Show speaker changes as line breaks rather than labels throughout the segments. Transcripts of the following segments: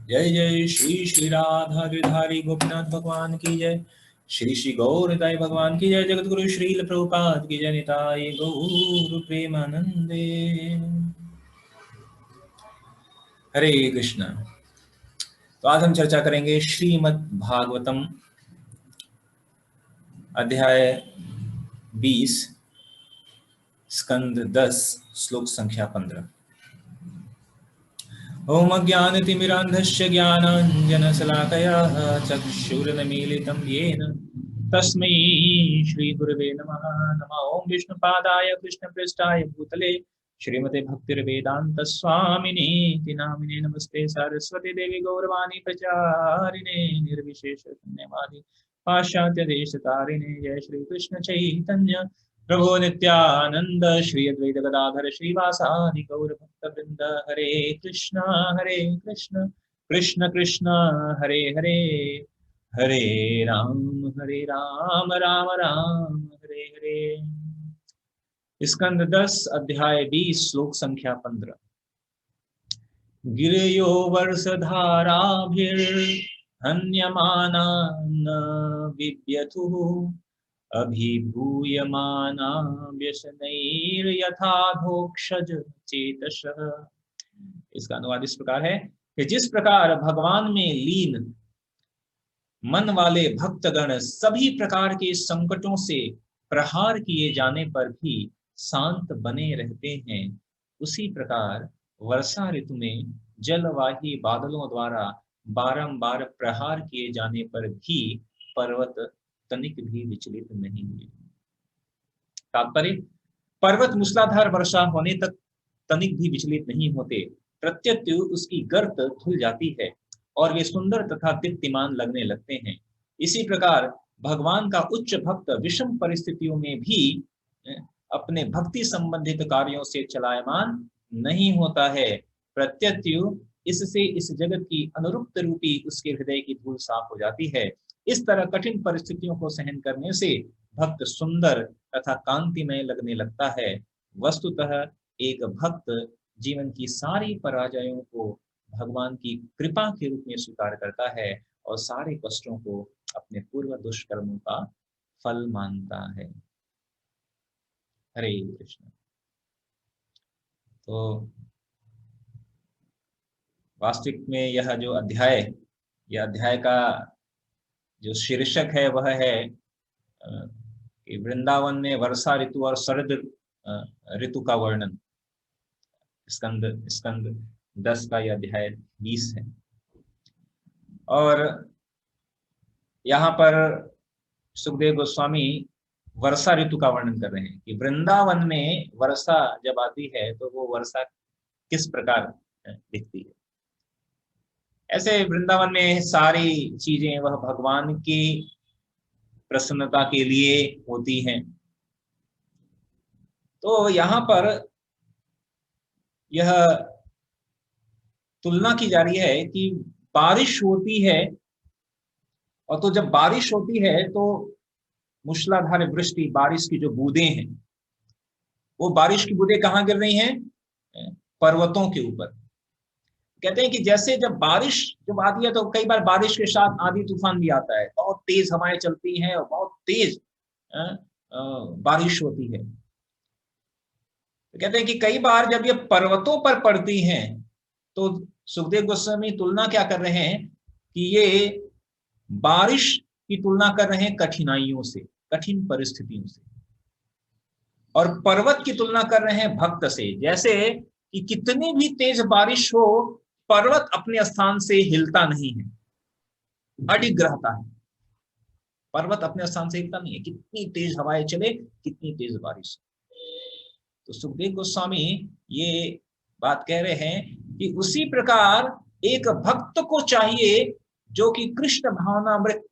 जय जय श्री श्री राधा गिरधारी गोपीनाथ भगवान की जय। श्री श्री गौर निताई भगवान की जय। जगत गुरु श्रील प्रभुपाद की जय। निताई गौर प्रेमानंदे। हरे कृष्णा। तो आज हम चर्चा करेंगे श्रीमद् भागवतम अध्याय 20 स्कंद 10 श्लोक संख्या 15। ओम अज्ञानतिमिरान्धस्य ज्ञानाञ्जनशलाकया चक्षुरुन्मीलितं येन तस्मै श्रीगुरवे नमः। नमः ओम विष्णुपादाय कृष्णप्रेष्ठाय भूतले श्रीमते भक्तिर्वेदान्त स्वामिने नामिने नमस्ते सरस्वती देवी गौरवाणी प्रचारिणे निर्विशेष शून्यवादी पाश्चात्य देशतारिणे। जय श्री कृष्ण चैतन्य प्रभो नित्यानंद श्री अद्वैत गदाधर श्रीवासादि गौर भक्त वृंद। हरे कृष्ण कृष्ण कृष्ण हरे हरे, हरे राम राम राम हरे हरे। स्कंद 10 अध्याय 20 श्लोक संख्या 15। गिरयो वर्षधाराभिर्हन्यमाना न विद्यथुः अभिभूयमाना व्यसनैर्यथाधोक्षज चेतसः। इसका अनुवाद इस प्रकार है कि जिस प्रकार भगवान में लीन मन वाले भक्तगण सभी प्रकार के संकटों से प्रहार किए जाने पर भी शांत बने रहते हैं, उसी प्रकार वर्षा ऋतु में जलवाही बादलों द्वारा बारंबार प्रहार किए जाने पर भी पर्वत तनिक भी विचलित नहीं हुए। तात्पर्य, पर्वत मूसलाधार वर्षा होने तक तनिक भी विचलित नहीं होते, प्रत्यतु उसकी गर्त धुल जाती है और वे सुंदर तथा दीप्तिमान लगने लगते हैं। इसी प्रकार भगवान का उच्च भक्त विषम परिस्थितियों में भी अपने भक्ति संबंधित कार्यों से चलायमान नहीं होता है, प्रत्यतु इससे इस जगत की अनुरूप रूपी उसके हृदय की धूल साफ हो जाती है। इस तरह कठिन परिस्थितियों को सहन करने से भक्त सुंदर तथा कांतिमय लगने लगता है। वस्तुतः एक भक्त जीवन की सारी पराजयों को भगवान की कृपा के रूप में स्वीकार करता है और सारे कष्टों को अपने पूर्व दुष्कर्मों का फल मानता है। हरे कृष्ण। तो वास्तविक में यह जो अध्याय, यह अध्याय का जो शीर्षक है वह है कि वृंदावन में वर्षा ऋतु और शरद ऋतु का वर्णन। स्कंद 10 का यह अध्याय 20 है। और यहाँ पर सुखदेव गोस्वामी वर्षा ऋतु का वर्णन कर रहे हैं कि वृंदावन में वर्षा जब आती है तो वो वर्षा किस प्रकार दिखती है। ऐसे वृंदावन में सारी चीजें वह भगवान की प्रसन्नता के लिए होती हैं। तो यहाँ पर यह तुलना की जा रही है कि बारिश होती है, और तो जब बारिश होती है तो मूसलाधार वृष्टि, बारिश की जो बूंदें हैं, वो बारिश की बूंदें कहाँ गिर रही हैं? पर्वतों के ऊपर। कहते हैं कि जैसे जब बारिश जब आती है तो कई बार बारिश के साथ आंधी तूफान भी आता है, बहुत तेज हवाएं चलती हैं और बहुत तेज बारिश होती है। तो कहते हैं कि कई बार जब ये पर्वतों पर पड़ती हैं तो सुखदेव गोस्वामी तुलना क्या कर रहे हैं कि ये बारिश की तुलना कर रहे हैं कठिनाइयों से, कठिन परिस्थितियों से, और पर्वत की तुलना कर रहे हैं भक्त से। जैसे कि कितनी भी तेज बारिश हो, पर्वत अपने स्थान से हिलता नहीं है, अडिग रहता है। पर्वत अपने स्थान से हिलता नहीं है, कितनी तेज हवाएं चले, कितनी तेज बारिश। तो सुखदेव गोस्वामी ये बात कह रहे हैं कि उसी प्रकार एक भक्त को चाहिए जो कि कृष्ण भावनामृत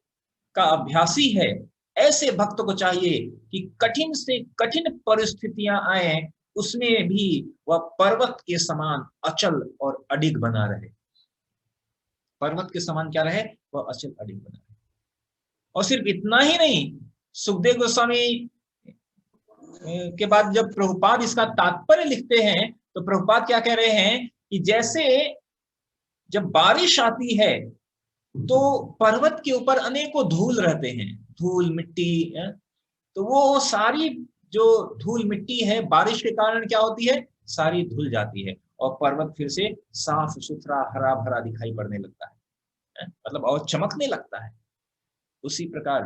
का अभ्यासी है, ऐसे भक्त को चाहिए कि कठिन से कठिन परिस्थितियां आए उसमें भी वह पर्वत के समान अचल और अडिग बना रहे। पर्वत के समान क्या रहे? वह अचल अडिग बना रहे। और सिर्फ इतना ही नहीं, सुखदेव गोस्वामी के बाद जब प्रभुपाद इसका तात्पर्य लिखते हैं तो प्रभुपाद क्या कह रहे हैं कि जैसे जब बारिश आती है तो पर्वत के ऊपर अनेकों धूल रहते हैं, धूल मिट्टी, तो वो सारी जो धूल मिट्टी है बारिश के कारण क्या होती है, सारी धुल जाती है और पर्वत फिर से साफ सुथरा हरा भरा दिखाई पड़ने लगता है, मतलब और चमकने लगता है। उसी प्रकार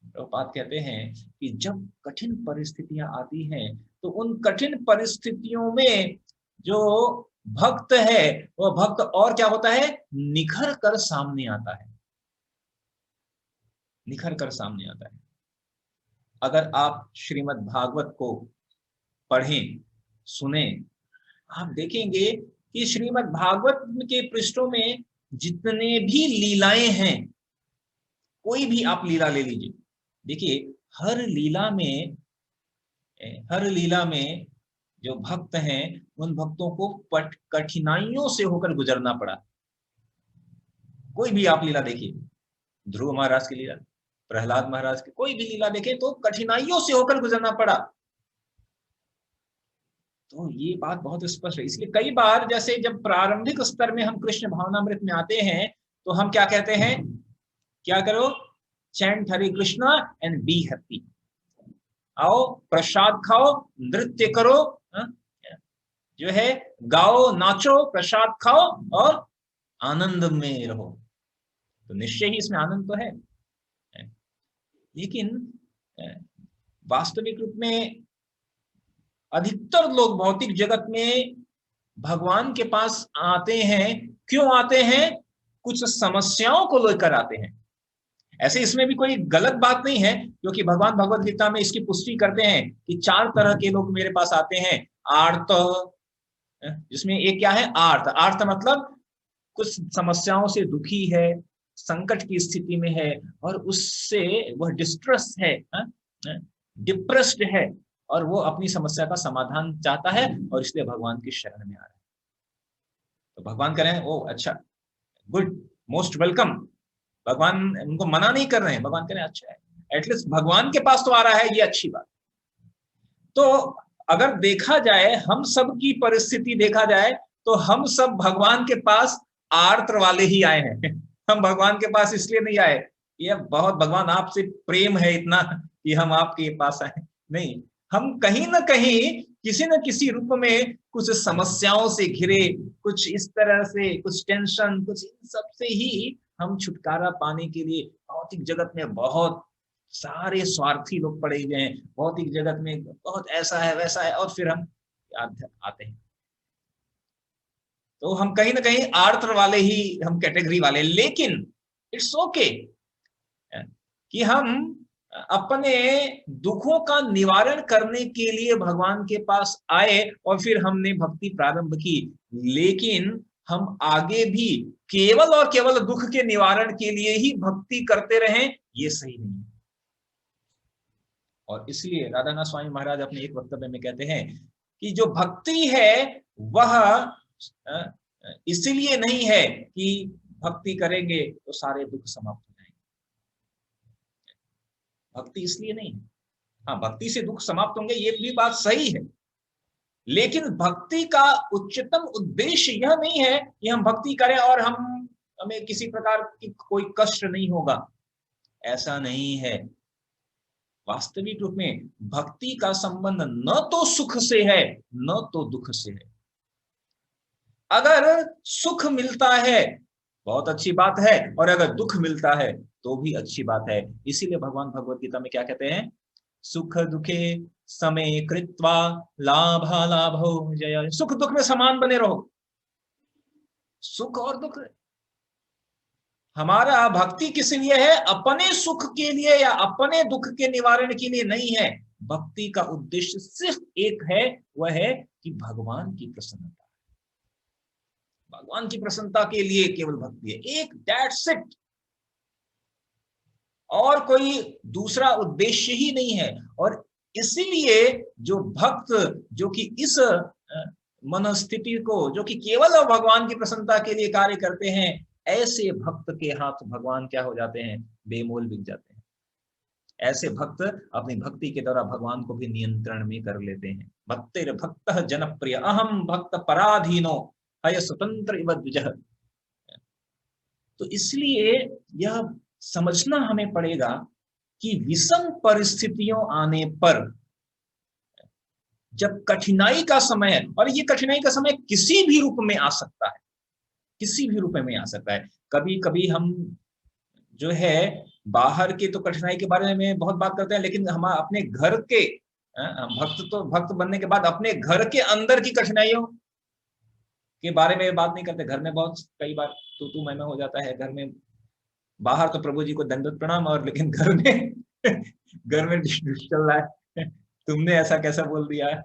प्रभुपाद कहते हैं कि जब कठिन परिस्थितियां आती हैं तो उन कठिन परिस्थितियों में जो भक्त है वो भक्त और क्या होता है, निखर कर सामने आता है, निखर कर सामने आता है। अगर आप श्रीमद् भागवत को पढ़ें सुने, आप देखेंगे कि श्रीमद् भागवत के पृष्ठों में जितने भी लीलाएं हैं, कोई भी आप लीला ले लीजिए, देखिए हर लीला में जो भक्त हैं उन भक्तों को कठिनाइयों से होकर गुजरना पड़ा। कोई भी आप लीला देखिए, ध्रुव महाराज की लीला, प्रहलाद महाराज की कोई भी लीला देखें तो कठिनाइयों से होकर गुजरना पड़ा। तो ये बात बहुत स्पष्ट है। इसलिए कई बार जैसे जब प्रारंभिक स्तर में हम कृष्ण भावनामृत में आते हैं तो हम क्या कहते हैं, क्या करो, chant Hare Krishna and be happy, आओ प्रसाद खाओ नृत्य करो, जो है गाओ नाचो प्रसाद खाओ और आनंद में रहो। तो निश्चय ही इसमें आनंद तो है, लेकिन वास्तविक रूप में अधिकतर लोग भौतिक जगत में भगवान के पास आते हैं, क्यों आते हैं, कुछ समस्याओं को लेकर आते हैं। ऐसे इसमें भी कोई गलत बात नहीं है, क्योंकि भगवान भगवत गीता में इसकी पुष्टि करते हैं कि 4 तरह के लोग मेरे पास आते हैं। आर्त, जिसमें एक क्या है, आर्त, आर्त मतलब कुछ समस्याओं से दुखी है, संकट की स्थिति में है और उससे वह डिस्ट्रेस है, डिप्रेस्ड है और वो अपनी समस्या का समाधान चाहता है और इसलिए भगवान की शरण में आ रहा है। तो भगवान कह रहे हैं, ओ अच्छा, गुड, मोस्ट वेलकम। भगवान उनको मना नहीं कर रहे हैं, भगवान कह रहे हैं अच्छा है, एटलीस्ट भगवान के पास तो आ रहा है, ये अच्छी बात। तो अगर देखा जाए, हम सब की परिस्थिति देखा जाए तो हम सब भगवान के पास आर्त वाले ही आए हैं। हम भगवान के पास इसलिए नहीं आए, ये बहुत भगवान आपसे प्रेम है इतना कि हम आपके पास आए, नहीं, हम कहीं ना कहीं किसी न किसी रूप में कुछ समस्याओं से घिरे, कुछ इस तरह से, कुछ टेंशन, कुछ इन सब से ही हम छुटकारा पाने के लिए, भौतिक जगत में बहुत सारे स्वार्थी लोग पड़े हुए हैं, भौतिक जगत में बहुत ऐसा है वैसा है, और फिर हम आते हैं। तो हम कहीं ना कहीं आर्त वाले ही, हम कैटेगरी वाले। लेकिन इट्स ओके कि हम अपने दुखों का निवारण करने के लिए भगवान के पास आए और फिर हमने भक्ति प्रारंभ की, लेकिन हम आगे भी केवल और केवल दुख के निवारण के लिए ही भक्ति करते रहें, ये सही नहीं है। और इसलिए राधानाथ स्वामी महाराज अपने एक वक्तव्य में कहते हैं कि जो भक्ति है वह इसलिए नहीं है कि भक्ति करेंगे तो सारे दुख समाप्त हो जाएंगे, भक्ति इसलिए नहीं है। हाँ, भक्ति से दुख समाप्त होंगे, ये भी बात सही है, लेकिन भक्ति का उच्चतम उद्देश्य यह नहीं है कि हम भक्ति करें और हमें किसी प्रकार की कोई कष्ट नहीं होगा, ऐसा नहीं है। वास्तविक रूप में भक्ति का संबंध न तो सुख से है न तो दुख से है। अगर सुख मिलता है बहुत अच्छी बात है, और अगर दुख मिलता है तो भी अच्छी बात है। इसीलिए भगवान भगवत गीता में क्या कहते हैं, सुख दुखे समय कृत्वा लाभा लाभो जय। सुख दुख में समान बने रहो। सुख और दुख, हमारा भक्ति किस लिए है, अपने सुख के लिए या अपने दुख के निवारण के लिए नहीं है। भक्ति का उद्देश्य सिर्फ एक है, वह है कि भगवान की प्रसन्नता, भगवान की प्रसन्नता के लिए केवल भक्ति है, एक, दैट्स इट। और कोई दूसरा उद्देश्य ही नहीं है। और इसीलिए जो भक्त जो कि इस मनोस्थिति को, जो कि केवल भगवान की प्रसन्नता के लिए कार्य करते हैं, ऐसे भक्त के हाथ भगवान क्या हो जाते हैं, बेमोल बिक जाते हैं। ऐसे भक्त अपनी भक्ति के द्वारा भगवान को भी नियंत्रण में कर लेते हैं। भक्तिर भक्त जनप्रिय अहम भक्त पराधीनो हय स्वतंत्र इव द्विजः। तो इसलिए यह समझना हमें पड़ेगा कि विषम परिस्थितियों आने पर, जब कठिनाई का समय है, और ये कठिनाई का समय किसी भी रूप में आ सकता है, किसी भी रूप में आ सकता है। कभी कभी हम जो है बाहर की तो कठिनाई के बारे में बहुत बात करते हैं, लेकिन हम अपने घर के भक्त बनने के बाद अपने घर के अंदर की कठिनाइयों के बारे में बात नहीं करते। घर में बहुत कई बार तू मैं हो जाता है घर में। बाहर तो प्रभु जी को दंडवत प्रणाम, और लेकिन घर में घर में चल रहा है, तुमने ऐसा कैसा बोल दिया है।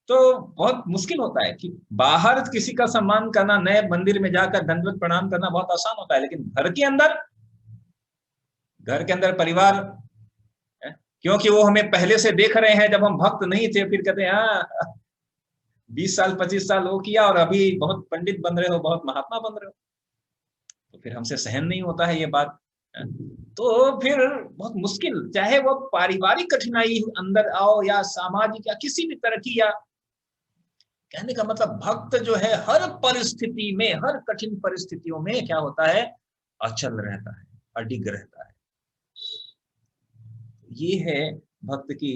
तो बहुत मुश्किल होता है कि बाहर किसी का सम्मान करना, नए मंदिर में जाकर दंडवत प्रणाम करना बहुत आसान होता है, लेकिन घर के अंदर परिवार, क्योंकि वो हमें पहले से देख रहे हैं, जब हम भक्त नहीं थे, फिर कहते हैं हाँ 20 साल 25 साल वो किया और अभी बहुत पंडित बन रहे हो, बहुत महात्मा बन रहे हो, तो फिर हमसे सहन नहीं होता है ये बात। तो फिर बहुत मुश्किल, चाहे वो पारिवारिक कठिनाई अंदर आओ या सामाजिक या किसी भी तरह की, या कहने का मतलब भक्त जो है हर परिस्थिति में, हर कठिन परिस्थितियों में क्या होता है, अचल रहता है, अडिग रहता है। ये है भक्त की।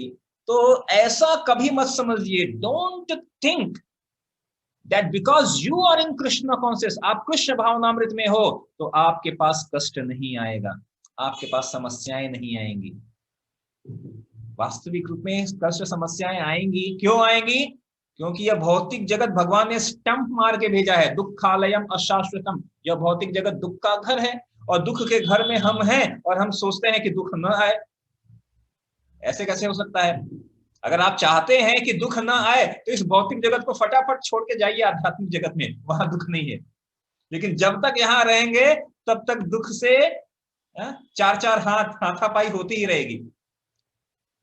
तो ऐसा कभी मत समझिए, don't think that because you are in Krishna conscious, आप कृष्ण भावनामृत में हो, तो आपके पास कष्ट नहीं आएगा, आपके पास समस्याएं नहीं आएंगी। वास्तविक रूप में कष्ट समस्याएं आएंगी। क्यों आएंगी? क्योंकि यह भौतिक जगत भगवान ने स्टंप मार के भेजा है, दुखालयम अशाश्वतम। यह भौतिक जगत दुख का घर है, और दुख के घर में हम हैं, और हम सोचते हैं कि दुख न आए। ऐसे कैसे हो सकता है? अगर आप चाहते हैं कि दुख ना आए, तो इस भौतिक जगत को फटाफट छोड़ के जाइए आध्यात्मिक जगत में, वहां दुख नहीं है। लेकिन जब तक यहाँ रहेंगे, तब तक दुख से चार चार हाथापाई होती ही रहेगी।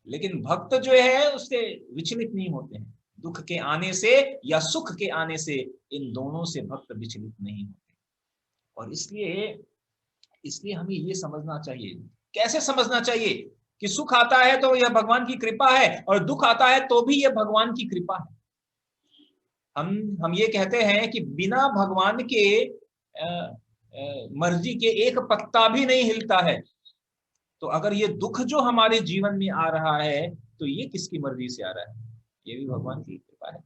लेकिन भक्त जो है उससे विचलित नहीं होते हैं, दुख के आने से या सुख के आने से, इन दोनों से भक्त विचलित नहीं होते। और इसलिए हमें ये समझना चाहिए। कैसे समझना चाहिए? कि सुख आता है तो यह भगवान की कृपा है, और दुख आता है तो भी यह भगवान की कृपा है। हम ये कहते हैं कि बिना भगवान के मर्जी के एक पत्ता भी नहीं हिलता है। तो अगर ये दुख जो हमारे जीवन में आ रहा है, तो ये किसकी मर्जी से आ रहा है? ये भी भगवान की कृपा है।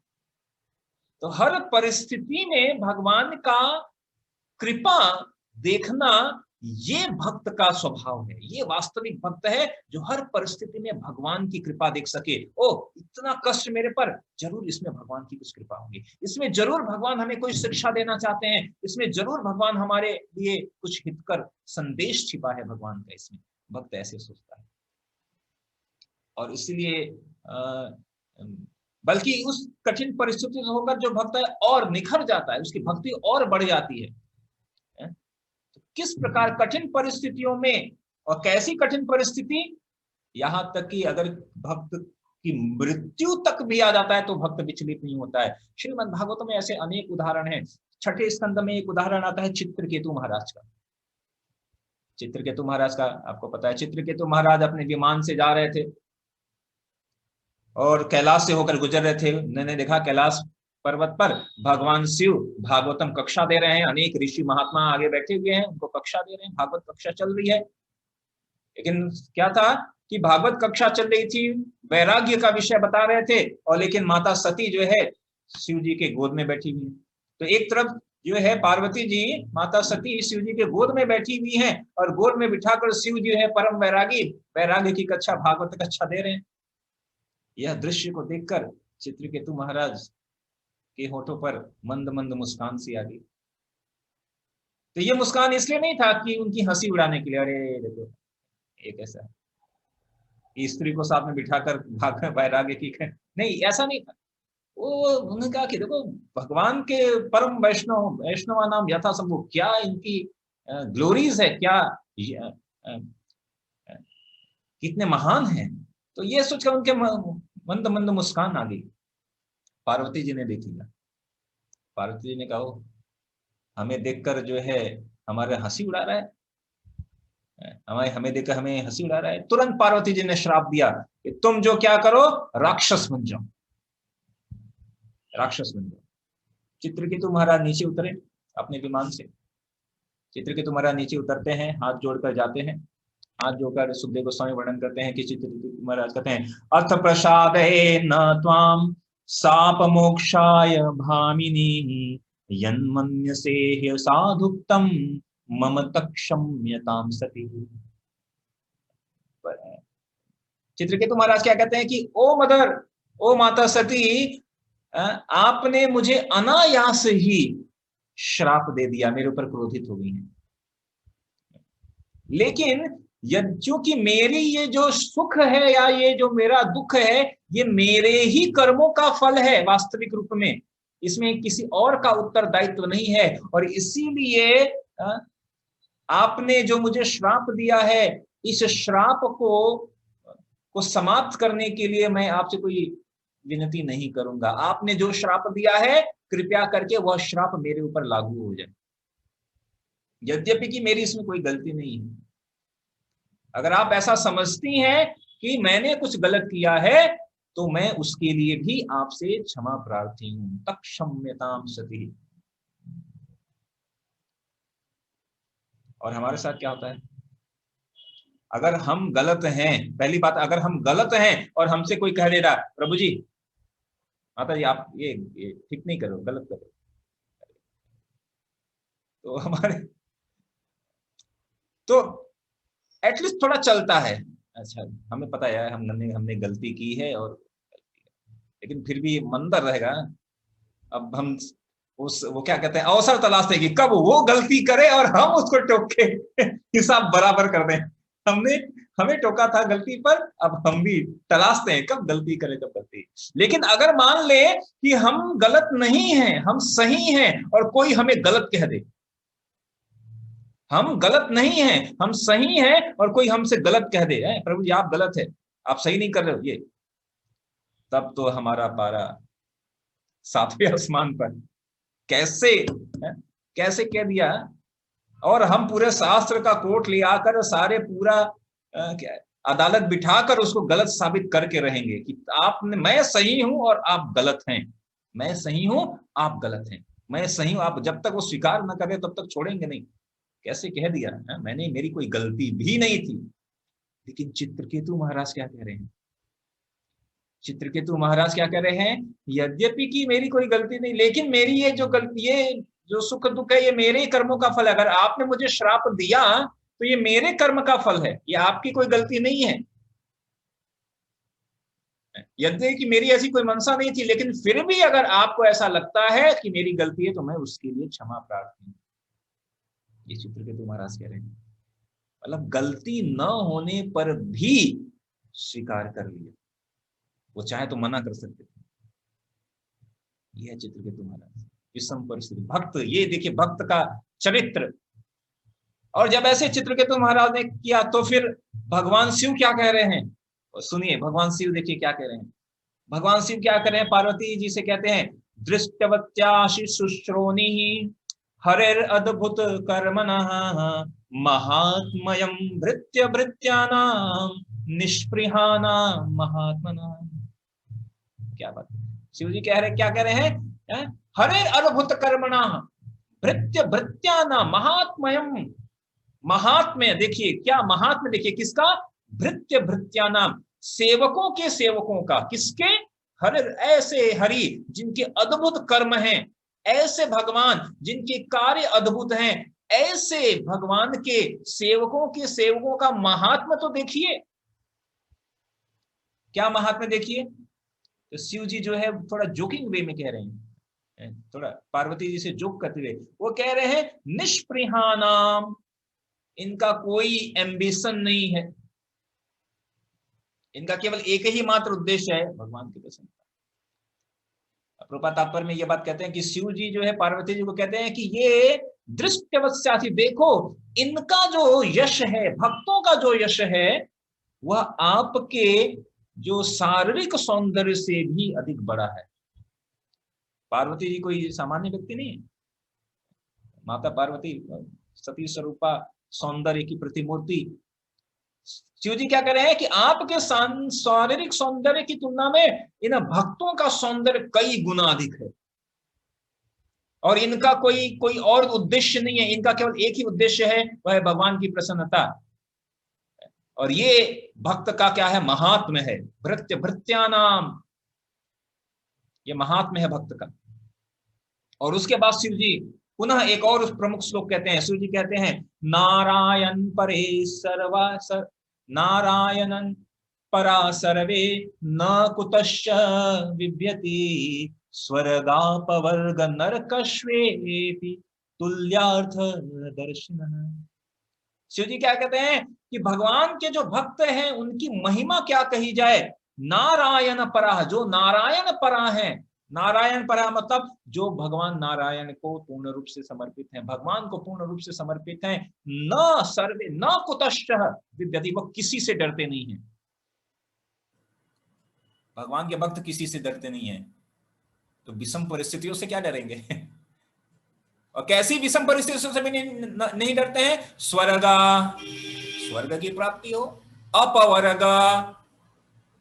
तो हर परिस्थिति में भगवान का कृपा देखना, ये भक्त का स्वभाव है। ये वास्तविक भक्त है जो हर परिस्थिति में भगवान की कृपा देख सके। ओ, इतना कष्ट मेरे पर, जरूर इसमें भगवान की कुछ कृपा होगी, इसमें जरूर भगवान हमें कोई शिक्षा देना चाहते हैं, इसमें जरूर भगवान हमारे लिए कुछ हितकर संदेश छिपा है भगवान का इसमें। भक्त ऐसे सोचता है, और इसलिए बल्कि उस कठिन परिस्थिति से होकर जो भक्त है और निखर जाता है, उसकी भक्ति और बढ़ जाती है। किस प्रकार कठिन परिस्थितियों में, और कैसी कठिन परिस्थिति, यहां तक कि अगर भक्त की मृत्यु तक भी आ जाता है तो भक्त विचलित नहीं होता है। श्रीमद् भागवत में ऐसे अनेक उदाहरण हैं। 6ठे स्कंद में एक उदाहरण आता है चित्रकेतु महाराज का। चित्रकेतु महाराज का आपको पता है, चित्रकेतु महाराज अपने विमान से जा रहे थे और कैलाश से होकर गुजर रहे थे। उन्होंने देखा कैलाश पर्वत पर भगवान शिव भागवतम कक्षा दे रहे हैं, अनेक ऋषि महात्मा आगे बैठे हुए हैं, उनको कक्षा दे रहे हैं, भागवत कक्षा चल रही है। लेकिन क्या था कि भागवत कक्षा चल रही थी, वैराग्य का विषय बता रहे थे, और लेकिन माता सती जो है शिव जी के गोद में बैठी हुई है। तो एक तरफ जो है पार्वती जी, माता सती शिव जी के गोद में बैठी हुई हैं, और गोद में बिठाकर शिव जी है परम वैरागी, वैराग्य की कक्षा, भागवत कक्षा दे रहे हैं। यह दृश्य को देखकर चित्रकेतु महाराज के होठों पर मंद मंद मुस्कान सी आ गई। तो ये मुस्कान इसलिए नहीं था कि उनकी हंसी उड़ाने के लिए, अरे देखो एक ऐसा स्त्री को साथ में बिठाकर भाग वैराग्य की, नहीं ऐसा नहीं था। वो उन्होंने कहा कि देखो भगवान के परम वैष्णवा नाम यथा संभव, क्या इनकी ग्लोरीज है, क्या कितने महान हैं। तो ये सोचकर उनके मंद मंद मुस्कान आ गई। पार्वती जी ने देख लिया। पार्वती जी ने कहा हमें देखकर जो है हमारे हंसी उड़ा रहा है, हमें देखकर हमें हंसी उड़ा रहा है। तुरंत पार्वती जी ने श्राप दिया कि तुम जो क्या करो, राक्षस बन जाओ, राक्षस बन जाओ। चित्रकेतु महाराज नीचे उतरे अपने विमान से, चित्रकेतु महाराज नीचे उतरते हैं, हाथ जोड़कर जाते हैं। हाथ जोड़कर सुखदेव गोस्वामी वर्णन करते हैं कि चित्रकेतु महाराज कहते हैं, अथ प्रसादे न त्वाम साप मोक्षाय भामिनी यन्मन्यसे ह्य साधुक्तम मम तक्षम्यताम सती। चित्रकेतु महाराज क्या कहते हैं कि ओ मदर, ओ माता सती, आपने मुझे अनायास ही श्राप दे दिया, मेरे ऊपर क्रोधित हो गई हैं। लेकिन क्योंकि मेरी ये जो सुख है या ये जो मेरा दुख है, ये मेरे ही कर्मों का फल है वास्तविक रूप में, इसमें किसी और का उत्तरदायित्व नहीं है। और इसीलिए आपने जो मुझे श्राप दिया है, इस श्राप को समाप्त करने के लिए मैं आपसे कोई विनती नहीं करूंगा। आपने जो श्राप दिया है, कृपया करके वह श्राप मेरे ऊपर लागू हो जाए, यद्यपि कि मेरी इसमें कोई गलती नहीं है। अगर आप ऐसा समझती हैं कि मैंने कुछ गलत किया है, तो मैं उसके लिए भी आपसे क्षमा प्रार्थी हूं। तक्षम्यताम सती। और हमारे साथ क्या होता है, अगर हम गलत हैं, पहली बात, अगर हम गलत हैं और हमसे कोई कह दे रहा, प्रभु जी, माता जी, आप ये ठीक नहीं करो, गलत करो, तो हमारे तो एटलीस्ट थोड़ा चलता है। अच्छा, हमें पता है हमने गलती की है, और लेकिन फिर भी मन डर रहेगा। अब हम वो क्या कहते हैं, अवसर तलाशते कि कब वो गलती करे और हम उसको टोक के हिसाब बराबर कर दें। हमें टोका था गलती पर, अब हम भी तलाशते हैं कब गलती करे, कब गलती। लेकिन अगर मान ले कि हम गलत नहीं हैं, हम सही हैं, और कोई हमें गलत कह दे, हम गलत नहीं हैं, हम सही हैं, और कोई हमसे गलत कह दे, प्रभु जी आप गलत है, आप सही नहीं कर रहे हो, ये, तब तो हमारा पारा सातवें आसमान पर। कैसे कह दिया, और हम पूरे शास्त्र का कोट ले आकर सारे पूरा अदालत बिठाकर उसको गलत साबित करके रहेंगे कि आपने, मैं सही हूं और आप गलत हैं, मैं सही हूं आप गलत हैं, मैं सही हूं आप। जब तक वो स्वीकार न करे तब तक छोड़ेंगे नहीं। कैसे कह दिया, मैंने, मेरी कोई गलती भी नहीं थी। लेकिन चित्रकेतु महाराज क्या कह रहे हैं, चित्रकेतु महाराज क्या कह रहे हैं, यद्यपि कि मेरी कोई गलती नहीं, लेकिन मेरी ये जो गलती, ये जो सुख दुख है, ये मेरे ही कर्मों का फल है। अगर आपने मुझे श्राप दिया तो ये मेरे कर्म का फल है, ये आपकी कोई गलती नहीं है। यद्यपि कि मेरी ऐसी कोई मंशा नहीं थी, लेकिन फिर भी अगर आपको ऐसा लगता है कि मेरी गलती है, तो मैं उसके लिए क्षमा प्रार्थी हूं। ये चित्रकेतु महाराज कह रहे हैं, मतलब गलती न होने पर भी स्वीकार कर लिया, वो चाहे तो मना कर सकते थे। यह चित्रकेतु महाराज विषम परिस्थिति, भक्त, ये देखिए भक्त का चरित्र। और जब ऐसे चित्रकेतु महाराज ने किया, तो फिर भगवान शिव क्या कह रहे हैं, सुनिए भगवान शिव देखिए क्या कह रहे हैं। भगवान शिव क्या कह रहे हैं, पार्वती जी से कहते हैं, दृष्टवत्याशि शुश्रोणि हरेर अद्भुत कर्मणः महात्मयं भृत्य भृत्यानां निष्पृहानां महात्मनां। क्या बात, शिव जी कह रहे, क्या कह रहे हैं, हरेर अद्भुत कर्मणः भृत्य भृत्यानां महात्मयं, महात्म्य देखिए, क्या महात्म्य देखिए किसका, भृत्य भृत्यानां, सेवकों के सेवकों का, किसके, हर ऐसे हरि जिनके अद्भुत कर्म हैं, ऐसे भगवान जिनके कार्य अद्भुत हैं, ऐसे भगवान के सेवकों के सेवकों का महात्म्य तो देखिए। क्या महात्म्य देखिए, तो शिव जी जो है थोड़ा जोकिंग वे में कह रहे हैं, थोड़ा पार्वती जी से जोक करते हुए वो कह रहे हैं, निष्पृहानाम, इनका कोई एम्बिशन नहीं है, इनका केवल एक ही मात्र उद्देश्य है भगवान की प्रसन्नता। प्रभुपाद तात्पर्य में ये बात कहते हैं कि शिव जी जो है पार्वती जी को कहते हैं कि ये दृष्टवत्यासि, देखो इनका जो यश है, भक्तों का जो यश है, वह आपके जो शारीरिक सौंदर्य से भी अधिक बड़ा है। पार्वती जी कोई सामान्य व्यक्ति नहीं है, माता पार्वती सती स्वरूपा सौंदर्य की प्रतिमूर्ति। शिव जी क्या कह रहे हैं कि आपके शारीरिक सौंदर्य की तुलना में इन भक्तों का सौंदर्य कई गुना अधिक है। और इनका कोई कोई और उद्देश्य नहीं है, इनका केवल एक ही उद्देश्य है, वह है भगवान की प्रसन्नता। और ये भक्त का क्या है, महात्म है, भृत्य भृत्यानाम, ये महात्म है भक्त का। और उसके बाद शिव जी पुनः एक और प्रमुख श्लोक कहते हैं, शिव जी कहते हैं नारायण परे सर्वा नारायणन परा सर्वे न कुतश्च विभ्यति स्वर्गापवर्ग नरकश्वेपि तुल्यार्थ दर्शन। शिव जी क्या कहते हैं कि भगवान के जो भक्त हैं उनकी महिमा क्या कही जाए। नारायण परा, जो नारायण परा है, नारायण परा मतलब जो भगवान नारायण को पूर्ण रूप से समर्पित हैं, भगवान को पूर्ण रूप से समर्पित हैं। न सर्वे न कुतश्च विद्यति, वो किसी से डरते नहीं है। भगवान के भक्त किसी से डरते नहीं है, तो विषम परिस्थितियों से क्या डरेंगे और कैसी विषम परिस्थितियों से भी नहीं डरते हैं। स्वर्ग की प्राप्ति हो, अपवर्ग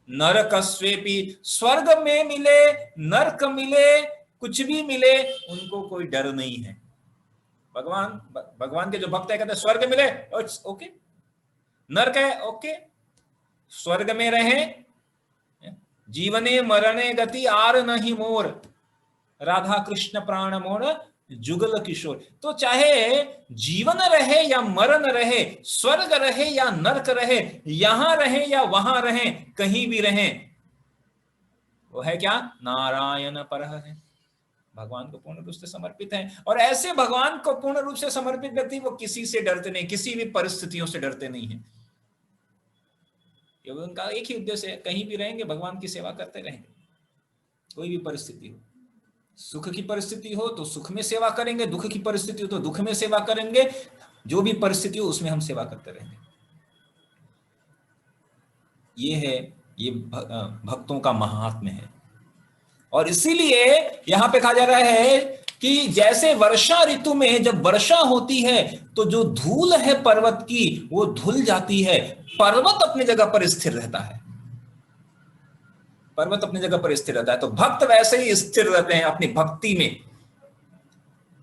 नरकस्वेपि, स्वर्ग में मिले नरक मिले कुछ भी मिले उनको कोई डर नहीं है। भगवान के जो भक्त है कहते हैं स्वर्ग मिले ओके, नरक है ओके, स्वर्ग में रहे, जीवने मरणे गति आर नहीं मोर, राधा कृष्ण प्राण मोर जुगल किशोर। तो चाहे जीवन रहे या मरण रहे, स्वर्ग रहे या नरक रहे, यहां रहे या वहां रहे, कहीं भी रहे, वो है क्या, नारायण परः है, भगवान को पूर्ण रूप से समर्पित है। और ऐसे भगवान को पूर्ण रूप से समर्पित व्यक्ति वो किसी से डरते नहीं, किसी भी परिस्थितियों से डरते नहीं है। उनका एक ही उद्देश्य है, कहीं भी रहेंगे भगवान की सेवा करते रहेंगे, कोई भी परिस्थिति हो। सुख की परिस्थिति हो तो सुख में सेवा करेंगे, दुख की परिस्थिति हो तो दुख में सेवा करेंगे, जो भी परिस्थिति हो उसमें हम सेवा करते रहेंगे। ये है, ये भक्तों का महात्म्य है। और इसीलिए यहां पे कहा जा रहा है कि जैसे वर्षा ऋतु में जब वर्षा होती है तो जो धूल है पर्वत की वो धुल जाती है, पर्वत अपनी जगह पर स्थिर रहता है, पर्वत अपनी जगह पर स्थिर रहता है। तो भक्त वैसे ही स्थिर रहते हैं अपनी भक्ति में,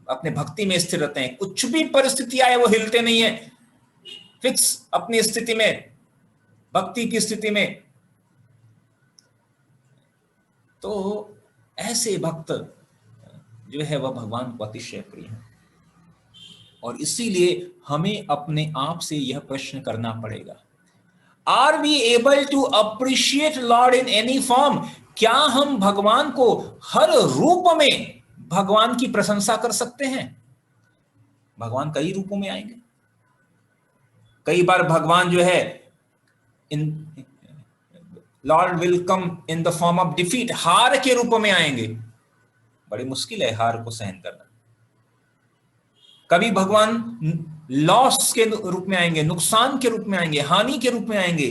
अपने भक्ति में स्थिर रहते हैं, कुछ भी परिस्थिति आए वो हिलते नहीं है, फिक्स अपनी स्थिति में, भक्ति की स्थिति में। तो ऐसे भक्त जो है वह भगवान को अतिशय प्रिय है। और इसीलिए हमें अपने आप से यह प्रश्न करना पड़ेगा, are we able to appreciate Lord in any form, क्या हम भगवान को हर रूप में भगवान की प्रशंसा कर सकते हैं। भगवान कई रूपों में आएंगे, कई बार भगवान जो है इन lord will come in the form of defeat, हार के रूप में आएंगे, बड़ी मुश्किल है हार को सहन करना। कभी भगवान लॉस के रूप में आएंगे, नुकसान के रूप में आएंगे, हानि के रूप में आएंगे,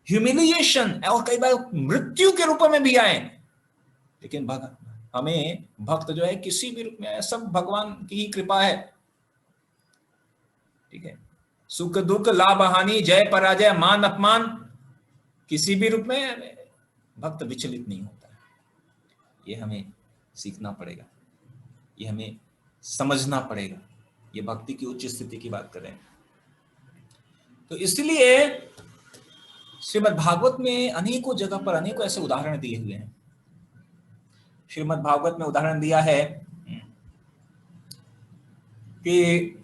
ह्यूमिलिएशन, और कई बार मृत्यु के रूप में भी आए। लेकिन हमें भक्त जो है किसी भी रूप में आए, सब भगवान की ही कृपा है। ठीक है, सुख दुख लाभ हानि जय पराजय मान अपमान, किसी भी रूप में भक्त विचलित नहीं होता है। ये हमें सीखना पड़ेगा, ये हमें समझना पड़ेगा। ये भक्ति की उच्च स्थिति की बात कर रहे हैं। तो इसलिए श्रीमद् भागवत में अनेकों जगह पर अनेकों ऐसे उदाहरण दिए हुए हैं। श्रीमद् भागवत में उदाहरण दिया है कि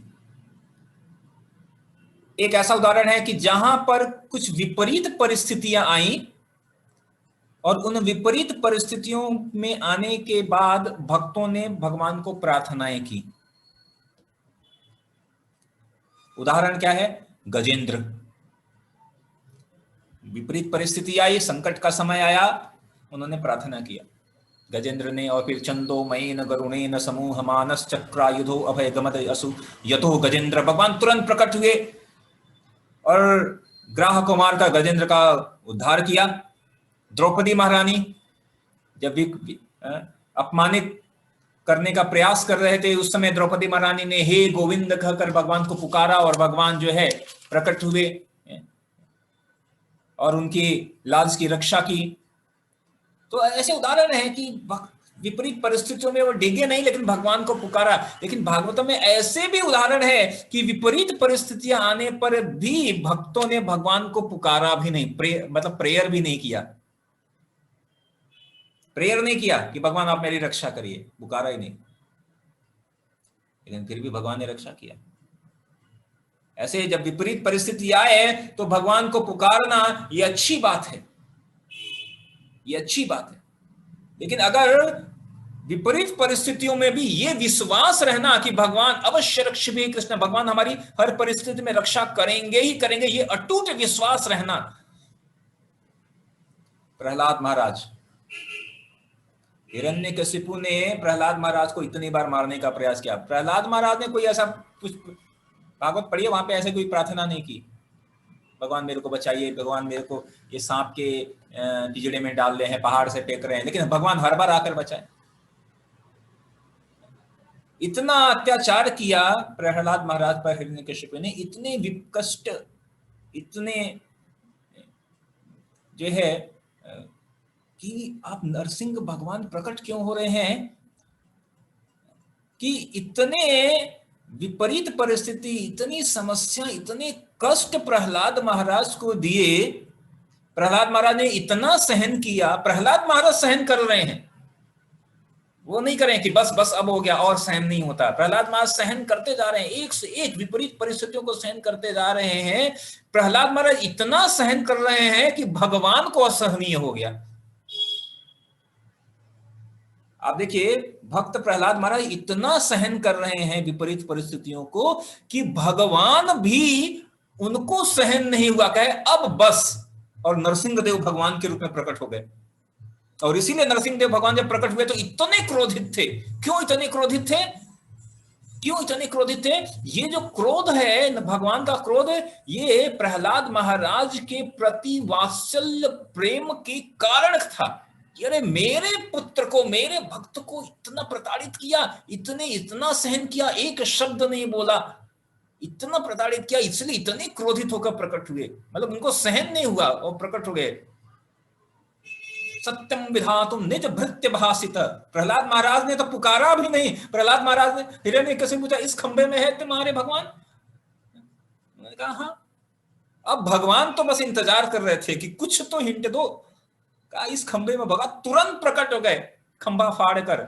एक ऐसा उदाहरण है कि जहां पर कुछ विपरीत परिस्थितियां आई और उन विपरीत परिस्थितियों में आने के बाद भक्तों ने भगवान को प्रार्थनाएं की। उदाहरण क्या है, गजेंद्र। विपरीत परिस्थिति आई, संकट का समय आया, उन्होंने प्रार्थना किया गजेंद्र ने। और फिर छंदोमयेन गरुणेन समूह मानस चक्रायुधो अभय गमत असु यतो गजेंद्र, भगवान तुरंत प्रकट हुए और ग्राह कुमार का, गजेंद्र का उद्धार किया। द्रौपदी महारानी जब भी अपमानित करने का प्रयास कर रहे थे, उस समय द्रौपदी महारानी ने हे गोविंद कहकर भगवान को पुकारा और भगवान जो है प्रकट हुए और उनकी लाज की रक्षा की। तो ऐसे उदाहरण है कि विपरीत परिस्थितियों में वो डिगे नहीं, लेकिन भगवान को पुकारा। लेकिन भागवतम में ऐसे भी उदाहरण है कि विपरीत परिस्थितियां आने पर भी भक्तों ने भगवान को पुकारा भी नहीं, मतलब प्रेयर भी नहीं किया, प्रेयर नहीं किया कि भगवान आप मेरी रक्षा करिए, पुकारा ही नहीं, लेकिन फिर भी भगवान ने रक्षा किया। ऐसे जब विपरीत परिस्थिति आए तो भगवान को पुकारना ये अच्छी बात है, ये अच्छी बात है। लेकिन अगर विपरीत परिस्थितियों में भी ये विश्वास रहना कि भगवान अवश्य रक्षिबे कृष्ण, भगवान हमारी हर परिस्थिति में रक्षा करेंगे ही करेंगे, ये अटूट विश्वास रहना। प्रहलाद महाराज, हिरण्यकशिपु ने प्रहलाद महाराज को इतनी बार मारने का प्रयास किया, प्रहलाद महाराज ने कोई ऐसा कुछ, भागवत पढ़िए, वहां पे ऐसे कोई प्रार्थना नहीं की भगवान मेरे को बचाइए, भगवान मेरे को ये सांप के पिंजड़े में डाल रहे हैं, पहाड़ से फेंक रहे हैं, लेकिन भगवान हर बार आकर बचाए। इतना अत्याचार किया प्रहलाद महाराज पर हिरण्यकशिपु ने, इतने कष्ट, इतने जो है कि आप नरसिंह भगवान प्रकट क्यों हो रहे हैं, कि इतने विपरीत परिस्थिति, इतनी समस्या, इतने कष्ट प्रहलाद महाराज को दिए। प्रहलाद महाराज ने इतना सहन किया, प्रहलाद महाराज सहन कर रहे हैं, वो नहीं करें कि बस बस अब हो गया और सहन नहीं होता। प्रहलाद महाराज सहन करते जा रहे हैं, एक से एक विपरीत परिस्थितियों को सहन करते जा रहे हैं। प्रहलाद महाराज इतना सहन कर रहे हैं कि भगवान को असहनीय हो गया। आप देखिए, भक्त प्रहलाद महाराज इतना सहन कर रहे हैं विपरीत परिस्थितियों को कि भगवान भी उनको सहन नहीं हुआ, कहे अब बस, और नरसिंह देव भगवान के रूप में प्रकट हो गए। और इसीलिए नरसिंह देव भगवान जब प्रकट हुए तो इतने क्रोधित थे। क्यों इतने क्रोधित थे? क्यों इतने क्रोधित थे? ये जो क्रोध है, भगवान का क्रोध, ये प्रहलाद महाराज के प्रति वात्सल्य प्रेम के कारण था। अरे मेरे पुत्र को, मेरे भक्त को इतना प्रताड़ित किया, इतना सहन किया, एक शब्द नहीं बोला, इतना प्रताड़ित किया, इसलिए इतने क्रोधित होकर प्रकट हुए। मतलब उनको सहन नहीं हुआ और प्रकट हो गए। सत्यम विधातुम निज भृत्य भासित, प्रहलाद महाराज ने तो पुकारा भी नहीं। प्रहलाद महाराज ने हिरण्यकशिपु पूछा, इस खंबे में है तुम्हारे भगवान? मैंने कहा हाँ। अब भगवान तो बस इंतजार कर रहे थे कि कुछ तो हिंट दो। कहा इस खंबे में, भगवान तुरंत प्रकट हो गए, खंबा फाड़ कर।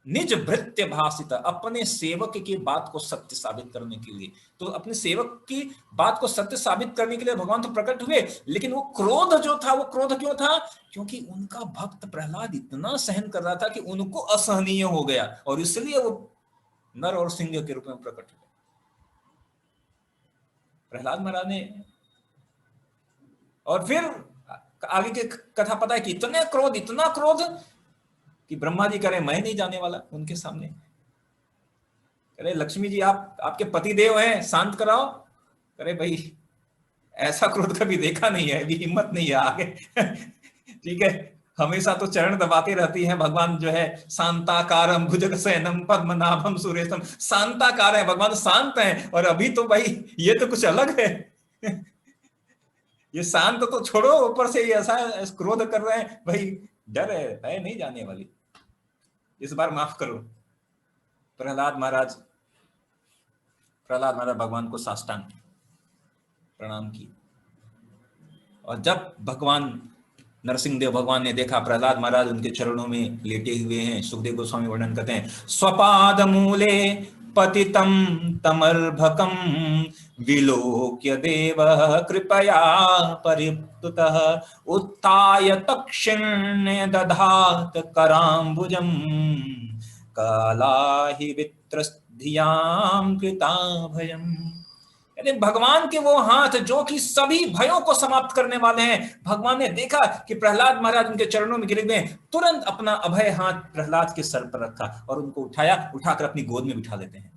निज भृत्य भासित, अपने सेवक की बात को सत्य साबित करने के लिए, तो अपने सेवक की बात को सत्य साबित करने के लिए भगवान तो प्रकट हुए। लेकिन वो क्रोध जो था, वो क्रोध क्यों था? क्योंकि उनका भक्त प्रहलाद इतना सहन कर रहा था कि उनको असहनीय हो गया, और इसलिए वो नर और सिंह के रूप में प्रकट हुए। प्रहलाद महाराज ने, और फिर आगे की कथा पता है कि इतना क्रोध कि ब्रह्मा जी करें मैं नहीं जाने वाला उनके सामने। अरे लक्ष्मी जी, आप आपके पति देव हैं, शांत कराओ। अरे भाई ऐसा क्रोध कभी देखा नहीं है, अभी हिम्मत नहीं है आगे। ठीक है, हमेशा तो चरण दबाते रहती हैं भगवान, जो है शांताकारम भुजगशयनम पद्मनाभम सुरेशम, शांताकार है भगवान, शांत हैं। और अभी तो भाई ये तो कुछ अलग है। ये शांत तो छोड़ो, ऊपर से ये ऐसा क्रोध कर रहे हैं, भाई डर है नहीं जाने वाली, इस बार माफ करो। प्रहलाद महाराज भगवान को साष्टांग प्रणाम की। और जब भगवान नरसिंह देव भगवान ने देखा प्रहलाद महाराज उनके चरणों में लेटे हुए हैं, सुखदेव गोस्वामी वर्णन करते हैं, स्वपाद मूले पतितं तमर्भकं विलोक्य देवः कृपया परिप्लुतः उत्थाय तक्षिण्य दधात कराम्बुजं कालाहि वित्रस्धियां कृताभयम्। भगवान के वो हाथ जो कि सभी भयों को समाप्त करने वाले हैं। भगवान ने देखा कि प्रहलाद महाराज उनके चरणों में गिरे हुए, तुरंत अपना अभय हाथ प्रहलाद के सर पर रखा और उनको उठाया, उठाकर अपनी गोद में बिठा लेते हैं।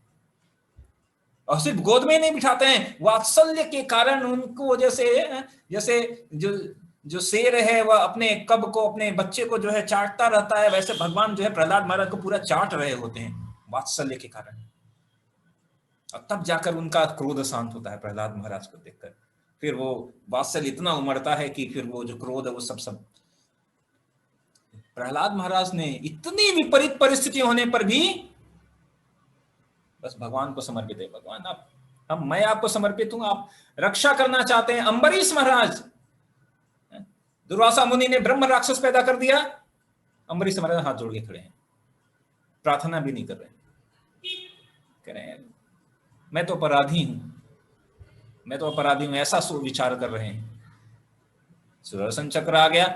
और सिर्फ गोद में नहीं बिठाते हैं, वात्सल्य के कारण उनको जैसे जो शेर है वह अपने कब को, अपने बच्चे को जो है चाटता रहता है, वैसे भगवान जो है प्रहलाद महाराज को पूरा चाट रहे होते हैं वात्सल्य के कारण। और तब जाकर उनका क्रोध शांत होता है प्रहलाद महाराज को देखकर। फिर वो वात्सल्य इतना उमड़ता है कि फिर वो जो क्रोध है वो सब प्रहलाद महाराज ने इतनी विपरीत परिस्थिति होने पर भी बस भगवान को समर्पित है। भगवान आप मैं आपको समर्पित हूं, आप रक्षा करना चाहते हैं। अम्बरीश महाराज, दुर्वासा मुनि ने ब्रह्म राक्षस पैदा कर दिया, अम्बरीश महाराज हाथ जोड़ के खड़े हैं, प्रार्थना भी नहीं कर रहे, कह रहे हैं मैं तो अपराधी हूं, मैं तो अपराधी हूं, ऐसा सो विचार कर रहे हैं। सुदर्शन चक्र आ गया,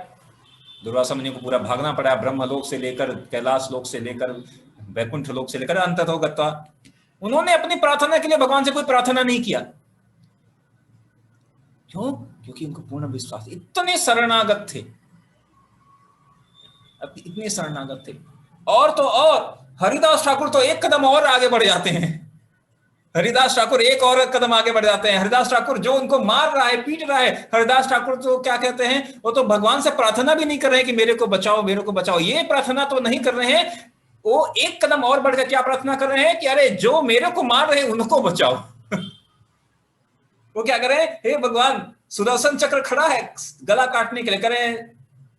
दुर्वासा मुनि को पूरा भागना पड़ा, ब्रह्मलोक से लेकर कैलाश लोक से लेकर वैकुंठ लोक से लेकर अंततो गत्वा। उन्होंने अपनी प्रार्थना के लिए भगवान से कोई प्रार्थना नहीं किया। क्यों? क्योंकि उनको पूर्ण विश्वास, इतने शरणागत थे, इतने शरणागत थे। और तो और हरिदास ठाकुर तो एक कदम और आगे बढ़ जाते हैं, हरिदास ठाकुर एक और कदम आगे बढ़ जाते हैं। हरिदास ठाकुर जो उनको मार रहा है, पीट रहा है, हरिदास ठाकुर तो क्या कहते हैं, वो तो भगवान से प्रार्थना भी नहीं कर रहे हैं कि मेरे को बचाओ, मेरे को बचाओ, ये प्रार्थना तो नहीं कर रहे हैं। वो एक कदम और बढ़कर क्या प्रार्थना कर रहे हैं कि अरे जो मेरे को मार रहे हैं उनको बचाओ। वो क्या कर रहे हैं, हे भगवान, सुदर्शन चक्र खड़ा है गला काटने के लिए, करें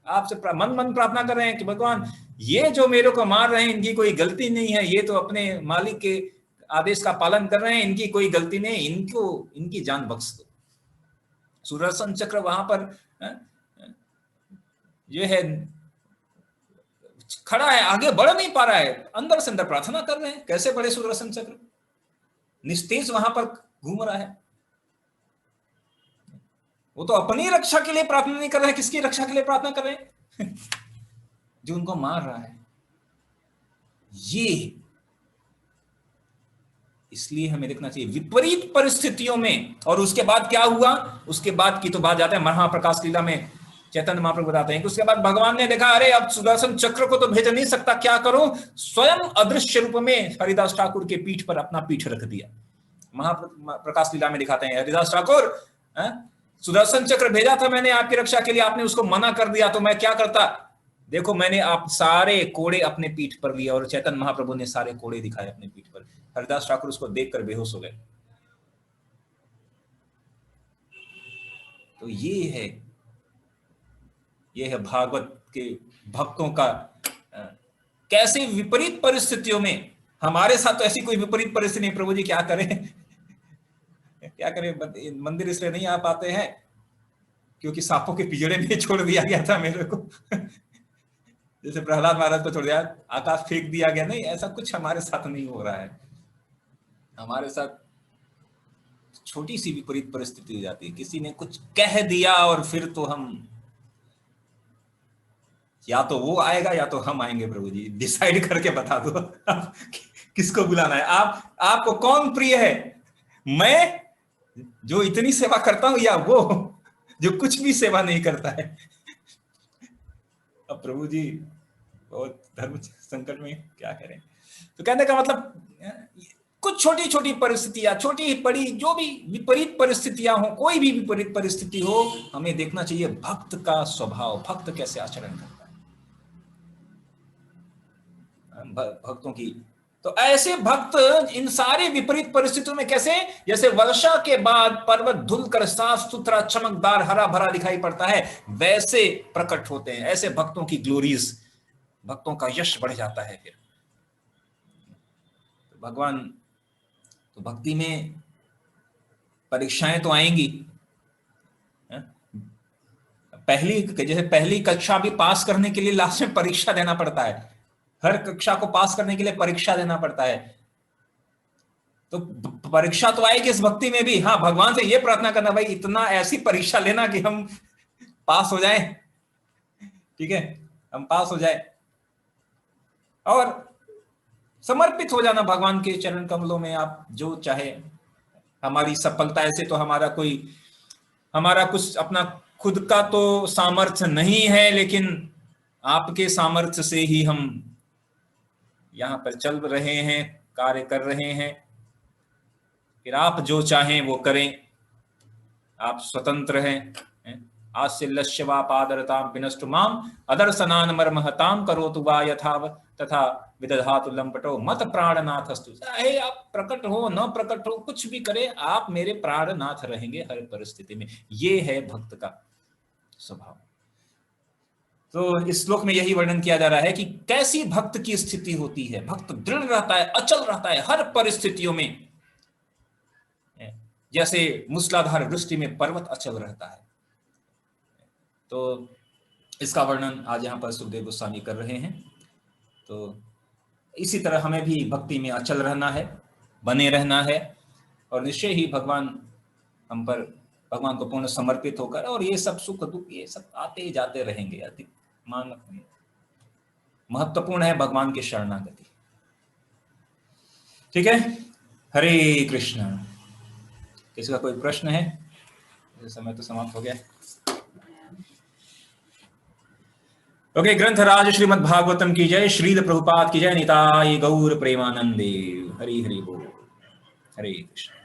आपसे मन मन प्रार्थना कर रहे हैं कि भगवान ये जो मेरे को मार रहे हैं इनकी कोई गलती नहीं है, ये तो अपने मालिक के आदेश का पालन कर रहे हैं, इनकी कोई गलती नहीं, इनको इनकी जान बख्श दो। सुदर्शन चक्र वहां पर जो है खड़ा है, आगे बढ़ नहीं पा रहा है, अंदर से अंदर प्रार्थना कर रहे हैं, कैसे बढ़े सुदर्शन चक्र, निस्तेज वहां पर घूम रहा है। वो तो अपनी रक्षा के लिए प्रार्थना नहीं कर रहे हैं, किसकी रक्षा के लिए प्रार्थना कर रहे हैं? जो उनको मार रहा है। ये इसलिए हमें देखना चाहिए विपरीत परिस्थितियों में। और उसके बाद क्या हुआ, उसके बाद की तो बात जाता है महाप्रकाश लीला में, चैतन्य महाप्रभु बताते हैं कि उसके बाद भगवान ने देखा अरे अब सुदर्शन चक्र को तो भेज नहीं सकता, क्या करूं, स्वयं अदृश्य रूप में हरिदास ठाकुर के पीठ पर अपना पीठ रख दिया। महाप्रकाश लीला में दिखाते हैं हरिदास ठाकुर, सुदर्शन चक्र भेजा था मैंने आपकी रक्षा के लिए, आपने उसको मना कर दिया, तो मैं क्या करता, देखो मैंने आप सारे कोड़े अपने पीठ पर लिए। और चैतन्य महाप्रभु ने सारे कोड़े दिखाए अपने पीठ पर। हरिदास ठाकुर उसको देखकर बेहोश हो गए। तो ये है भागवत के भक्तों का कैसे विपरीत परिस्थितियों में। हमारे साथ तो ऐसी कोई विपरीत परिस्थिति नहीं, प्रभु जी क्या करें क्या करें, मंदिर इसलिए नहीं आ पाते हैं क्योंकि सांपों के पिंजड़े में छोड़ दिया गया था मेरे को जैसे प्रहलाद महाराज को छोड़ दिया, आकाश फेंक दिया गया, नहीं, ऐसा कुछ हमारे साथ नहीं हो रहा है। हमारे साथ छोटी सी विपरीत परिस्थिति हो जाती है, किसी ने कुछ कह दिया और फिर तो हम, या तो वो आएगा या तो हम आएंगे। प्रभु जी डिसाइड करके बता दो किसको बुलाना है। आपको कौन प्रिय है, मैं जो इतनी सेवा करता हूं या वो जो कुछ भी सेवा नहीं करता है। अब प्रभु जी बहुत धर्म संकट में क्या करें। तो कहने का मतलब कुछ छोटी छोटी परिस्थितियां, छोटी बड़ी जो भी विपरीत परिस्थितियां हो, कोई भी विपरीत परिस्थिति हो, हमें देखना चाहिए भक्त का स्वभाव, भक्त कैसे आचरण करता है, भक्तों की। तो ऐसे भक्त इन सारी विपरीत परिस्थितियों में कैसे, जैसे वर्षा के बाद पर्वत धुलकर साफ सुथरा चमकदार हरा भरा दिखाई पड़ता है, वैसे प्रकट होते हैं। ऐसे भक्तों की ग्लोरीज, भक्तों का यश बढ़ जाता है। फिर तो भगवान, तो भक्ति में परीक्षाएं तो आएंगी। जैसे पहली कक्षा भी पास करने के लिए लास्ट में परीक्षा देना पड़ता है, हर कक्षा को पास करने के लिए परीक्षा देना पड़ता है। तो परीक्षा तो आएगी इस भक्ति में भी। हाँ, भगवान से ये प्रार्थना करना, भाई इतना ऐसी परीक्षा लेना कि हम पास हो जाएं, ठीक है, हम पास हो जाए, और समर्पित हो जाना भगवान के चरण कमलों में। आप जो चाहे, हमारी सफलता ऐसे तो हमारा कुछ अपना खुद का तो सामर्थ्य नहीं है, लेकिन आपके सामर्थ्य से ही हम यहाँ पर चल रहे हैं, कार्य कर रहे हैं। फिर आप जो चाहें वो करें, आप स्वतंत्र हैं। आस्यलस्यवापादरतां विनष्टु माम अदर्शनान् मर्महतां करोतु वा यथाव तथा विदधातु लंपटो मत प्राणनाथस्तु। चाहे आप प्रकट हो न प्रकट हो, कुछ भी करे, आप मेरे प्राणनाथ रहेंगे हर परिस्थिति में। ये है भक्त का स्वभाव। तो इस श्लोक में यही वर्णन किया जा रहा है कि कैसी भक्त की स्थिति होती है। भक्त दृढ़ रहता है, अचल रहता है हर परिस्थितियों में, जैसे मूसलाधार वृष्टि में पर्वत अचल रहता है। तो इसका वर्णन आज यहाँ पर सुखदेव गोस्वामी कर रहे हैं। तो इसी तरह हमें भी भक्ति में अचल रहना है, बने रहना है, और निश्चय ही भगवान हम पर, भगवान को पूर्ण समर्पित होकर, और ये सब सुख दुख ये सब आते ही जाते रहेंगे। अधिक महत्वपूर्ण है भगवान की शरणागति। ठीक है, हरे कृष्ण। किसी का कोई प्रश्न है? समय तो समाप्त हो गया। ओके, ग्रंथराज श्रीमद् भागवतम की जय, श्रील प्रभुपाद की जय, निताई गौर प्रेमानंदे। हरि हरि बोल। हरे कृष्ण।